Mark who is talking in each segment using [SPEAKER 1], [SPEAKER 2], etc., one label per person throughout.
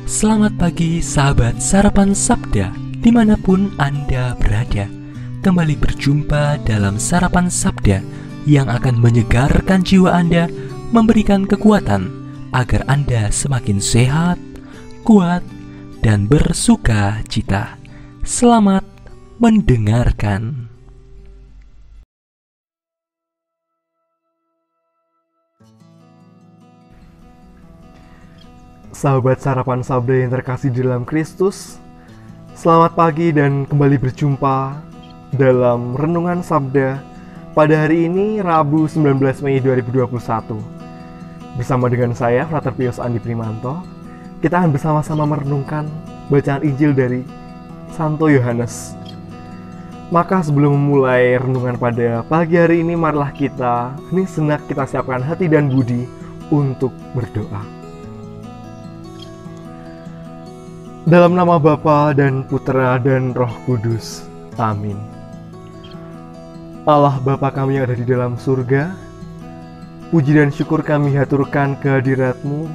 [SPEAKER 1] Selamat pagi sahabat Sarapan Sabda dimanapun Anda berada. Kembali berjumpa dalam Sarapan Sabda yang akan menyegarkan jiwa Anda, memberikan kekuatan agar Anda semakin sehat, kuat, dan bersuka cita. Selamat mendengarkan.
[SPEAKER 2] Sahabat Sarapan Sabda yang terkasih di dalam Kristus, selamat pagi dan kembali berjumpa dalam Renungan Sabda pada hari ini, Rabu 19 Mei 2021. Bersama dengan saya, Frater Pius Andi Primanto, kita akan bersama-sama merenungkan bacaan Injil dari Santo Yohanes. Maka sebelum memulai renungan pada pagi hari ini, marilah kita sejenak kita siapkan hati dan budi untuk berdoa. Dalam nama Bapa dan Putra dan Roh Kudus. Amin. Allah Bapa kami yang ada di dalam surga, puji dan syukur kami haturkan kehadirat-Mu,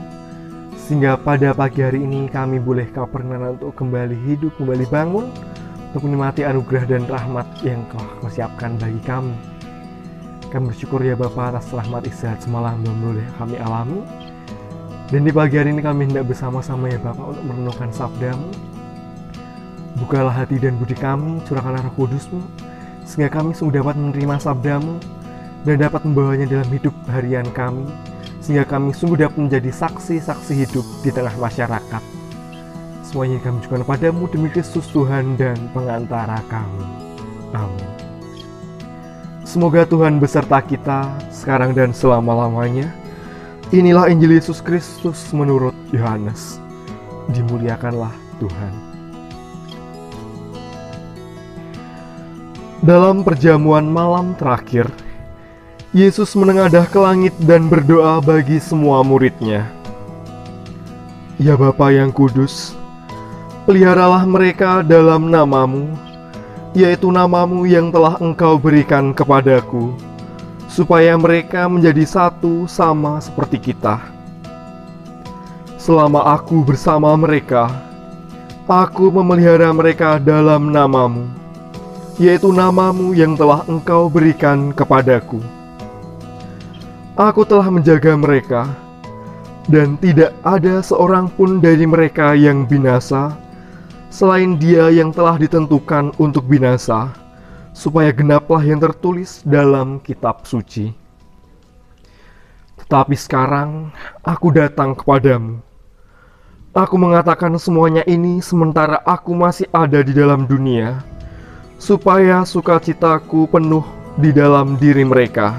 [SPEAKER 2] sehingga pada pagi hari ini kami boleh Kau perkenan untuk kembali hidup, kembali bangun, untuk menikmati anugerah dan rahmat yang Kau siapkan bagi kami. Kami bersyukur ya Bapa atas rahmat istirahat semalam yang boleh kami alami. Dan di pagi hari ini kami hendak bersama-sama ya Bapak untuk merenungkan sabda-Mu. Bukalah hati dan budi kami, curahkanlah Roh Kudus-Mu, sehingga kami sungguh dapat menerima sabda-Mu dan dapat membawanya dalam hidup harian kami, sehingga kami sungguh dapat menjadi saksi-saksi hidup di tengah masyarakat. Semuanya kami juga padamu demi Kristus Tuhan dan pengantara kami. Amin. Semoga Tuhan beserta kita sekarang dan selama-lamanya. Inilah Injil Yesus Kristus menurut Yohanes. Dimuliakanlah Tuhan. Dalam perjamuan malam terakhir, Yesus menengadah ke langit dan berdoa bagi semua murid-Nya. Ya Bapa yang kudus, peliharalah mereka dalam nama-Mu, yaitu nama-Mu yang telah Engkau berikan kepadaku, supaya mereka menjadi satu sama seperti kita. Selama aku bersama mereka, aku memelihara mereka dalam nama-Mu, yaitu nama-Mu yang telah Engkau berikan kepadaku. Aku telah menjaga mereka, dan tidak ada seorang pun dari mereka yang binasa, selain dia yang telah ditentukan untuk binasa, supaya genaplah yang tertulis dalam kitab suci. Tetapi sekarang aku datang kepadamu. Aku mengatakan semuanya ini sementara aku masih ada di dalam dunia, supaya sukacitaku penuh di dalam diri mereka.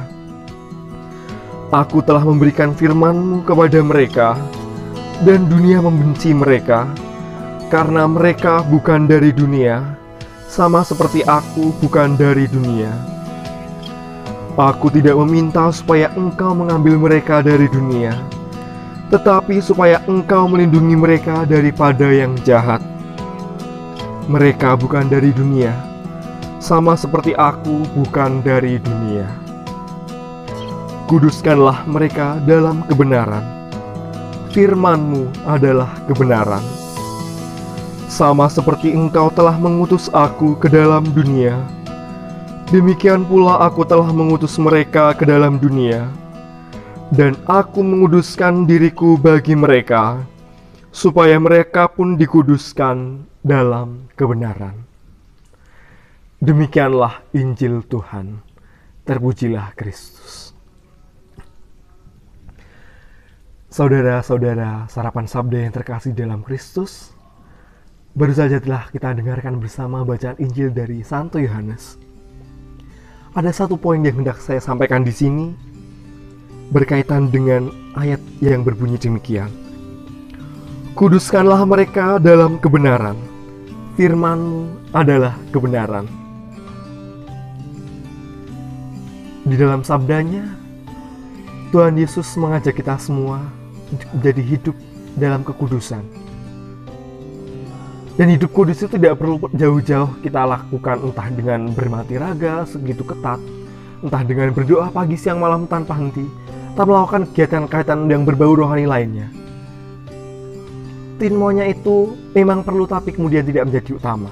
[SPEAKER 2] Aku telah memberikan firman-Mu kepada mereka, dan dunia membenci mereka, karena mereka bukan dari dunia, sama seperti aku bukan dari dunia. Aku tidak meminta supaya Engkau mengambil mereka dari dunia, tetapi supaya Engkau melindungi mereka daripada yang jahat. Mereka bukan dari dunia, sama seperti aku bukan dari dunia. Kuduskanlah mereka dalam kebenaran. Firman-Mu adalah kebenaran. Sama seperti Engkau telah mengutus aku ke dalam dunia, demikian pula aku telah mengutus mereka ke dalam dunia. Dan aku menguduskan diriku bagi mereka, supaya mereka pun dikuduskan dalam kebenaran. Demikianlah Injil Tuhan. Terpujilah Kristus. Saudara-saudara Sarapan Sabda yang terkasih dalam Kristus, baru saja telah kita dengarkan bersama bacaan Injil dari Santo Yohanes. Ada satu poin yang hendak saya sampaikan di sini berkaitan dengan ayat yang berbunyi demikian. Kuduskanlah mereka dalam kebenaran. Firman-Mu adalah kebenaran. Di dalam sabdanya, Tuhan Yesus mengajak kita semua untuk menjadi hidup dalam kekudusan. Dan hidup kudus itu tidak perlu jauh-jauh kita lakukan, entah dengan bermati raga segitu ketat, entah dengan berdoa pagi siang malam tanpa henti, atau melakukan kegiatan-kegiatan yang berbau rohani lainnya. Semuanya itu memang perlu, tapi kemudian tidak menjadi utama.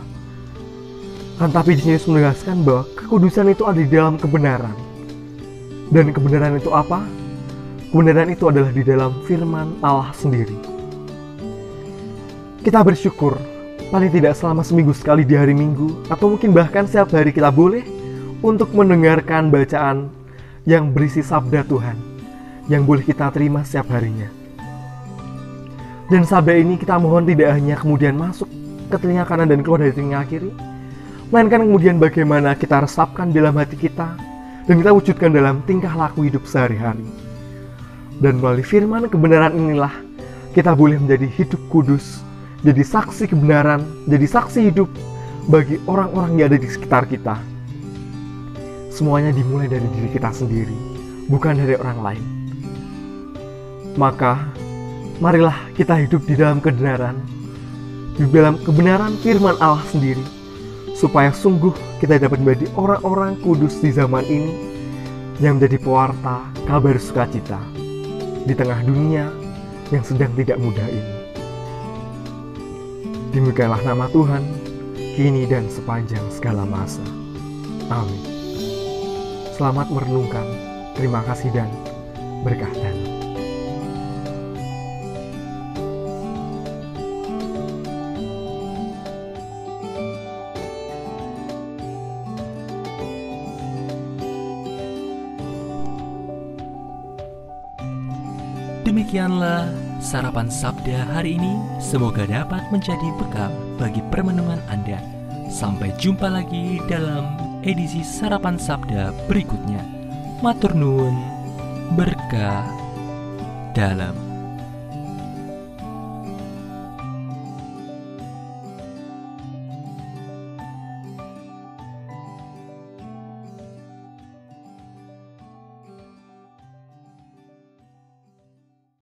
[SPEAKER 2] Tapi di sini Yesus menegaskan bahwa kekudusan itu ada di dalam kebenaran. Dan kebenaran itu apa? Kebenaran itu adalah di dalam firman Allah sendiri. Kita bersyukur paling tidak selama seminggu sekali di hari Minggu, atau mungkin bahkan setiap hari kita boleh untuk mendengarkan bacaan yang berisi sabda Tuhan yang boleh kita terima setiap harinya. Dan sabda ini kita mohon tidak hanya kemudian masuk ke telinga kanan dan keluar dari telinga kiri, melainkan kemudian bagaimana kita resapkan dalam hati kita dan kita wujudkan dalam tingkah laku hidup sehari-hari. Dan melalui firman kebenaran inilah kita boleh menjadi hidup kudus, jadi saksi kebenaran, jadi saksi hidup bagi orang-orang yang ada di sekitar kita. Semuanya dimulai dari diri kita sendiri, bukan dari orang lain. Maka marilah kita hidup di dalam kebenaran, di dalam kebenaran firman Allah sendiri, supaya sungguh kita dapat menjadi orang-orang kudus di zaman ini yang menjadi pewarta kabar sukacita di tengah dunia yang sedang tidak mudah ini. Dimuliakanlah nama Tuhan, kini dan sepanjang segala masa. Amin. Selamat merenungkan. Terima kasih dan berkah dalam.
[SPEAKER 1] Demikianlah sarapan sabda hari ini. Semoga dapat menjadi bekal bagi permenungan Anda. Sampai jumpa lagi dalam edisi sarapan sabda berikutnya. Matur nuwun, berkah dalam.